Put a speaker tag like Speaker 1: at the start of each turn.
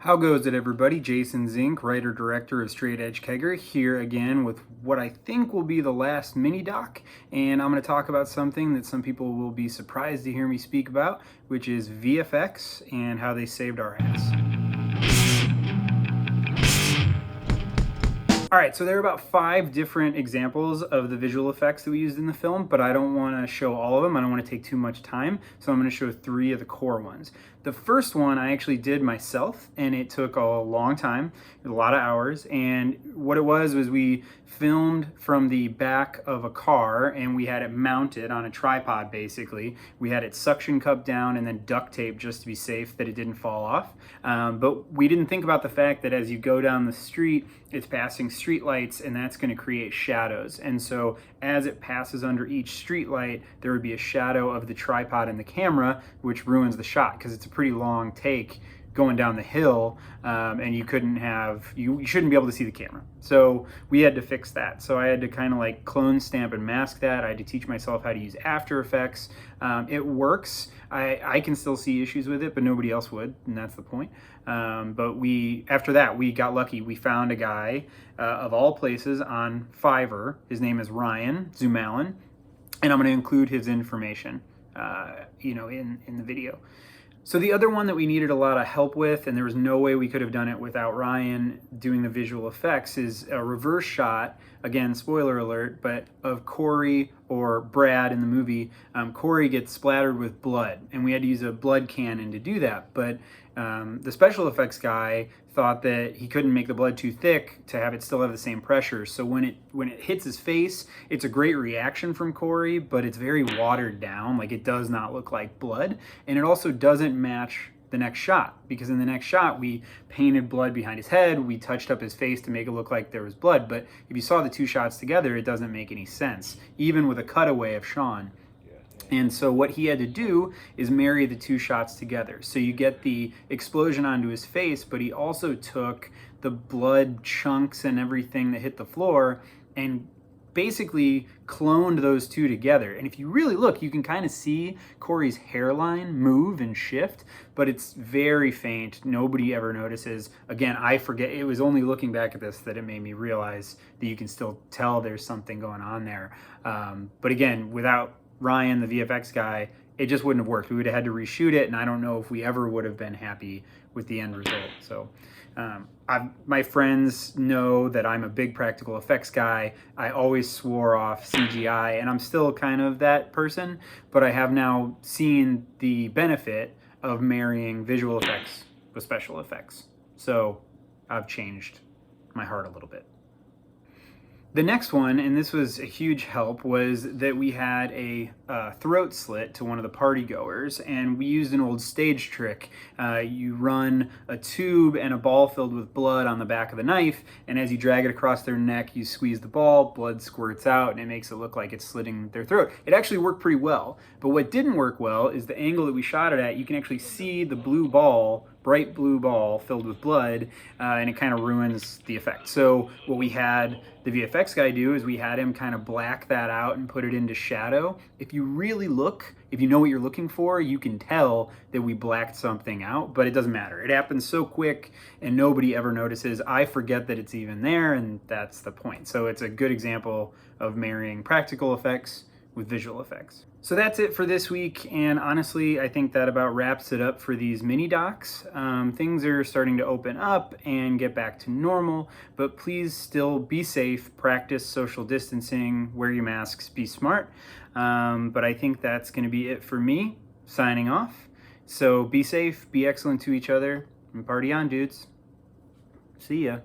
Speaker 1: How goes it, everybody? Jason Zink, writer-director of Straight Edge Kegger, here again with what I think will be the last mini-doc, and I'm going to talk about something that some people will be surprised to hear me speak about, which is VFX and how they saved our ass. All right, so there are about 5 different examples of the visual effects that we used in the film, but I don't want to show all of them. I don't want to take too much time, so I'm going to show 3 of the core ones. The first one I actually did myself, and it took a long time, a lot of hours, and what it was we filmed from the back of a car, and we had it mounted on a tripod, basically. We had it suction cupped down and then duct taped just to be safe that it didn't fall off. But we didn't think about the fact that as you go down the street, it's passing street lights, and that's going to create shadows. And so as it passes under each street light, there would be a shadow of the tripod and the camera, which ruins the shot because it's a pretty long take going down the hill, and you shouldn't be able to see the camera. So we had to fix that. So I had to kind of like clone, stamp, and mask that. I had to teach myself how to use After Effects. It works. I can still see issues with it, but nobody else would, and that's the point. But after that, we got lucky. We found a guy, of all places, on Fiverr. His name is Ryan ZumMallen, and I'm going to include his information, in the video. So the other one that we needed a lot of help with, and there was no way we could have done it without Ryan doing the visual effects, is a reverse shot, again, spoiler alert, but of Corey, or Brad in the movie. Corey gets splattered with blood, and we had to use a blood cannon to do that. But the special effects guy thought that he couldn't make the blood too thick to have it still have the same pressure. So when it hits his face, it's a great reaction from Corey, but it's very watered down. Like, it does not look like blood, and it also doesn't match the next shot, because in the next shot we painted blood behind his head, we touched up his face to make it look like there was blood, but if you saw the 2 shots together, it doesn't make any sense, even with a cutaway of Sean. And so what he had to do is marry the 2 shots together. So you get the explosion onto his face, but he also took the blood chunks and everything that hit the floor and basically cloned those 2 together. And if you really look, you can kind of see Corey's hairline move and shift, but it's very faint. Nobody ever notices. Again, I forget. It was only looking back at this that it made me realize that you can still tell there's something going on there. But again, without Ryan, the VFX guy, it just wouldn't have worked. We would have had to reshoot it, and I don't know if we ever would have been happy with the end result. So my friends know that I'm a big practical effects guy. I always swore off CGI, and I'm still kind of that person, but I have now seen the benefit of marrying visual effects with special effects. So I've changed my heart a little bit. The next one, and this was a huge help, was that we had a throat slit to one of the party goers, and we used an old stage trick. You run a tube and a ball filled with blood on the back of the knife, and as you drag it across their neck, you squeeze the ball, blood squirts out, and it makes it look like it's slitting their throat. It actually worked pretty well, but what didn't work well is the angle that we shot it at. You can actually see the blue ball, bright blue ball filled with blood, and it kind of ruins the effect. So what we had the VFX guy do is we had him kind of black that out and put it into shadow. If you really look, if you know what you're looking for, you can tell that we blacked something out, but it doesn't matter. It happens so quick and nobody ever notices. I forget that it's even there, and that's the point. So it's a good example of marrying practical effects with visual effects. So that's it for this week, and honestly, I think that about wraps it up for these mini docs. Things are starting to open up and get back to normal, but please still be safe, practice social distancing, wear your masks, be smart. But I think that's going to be it for me, signing off. So be safe, be excellent to each other, and party on, dudes. See ya.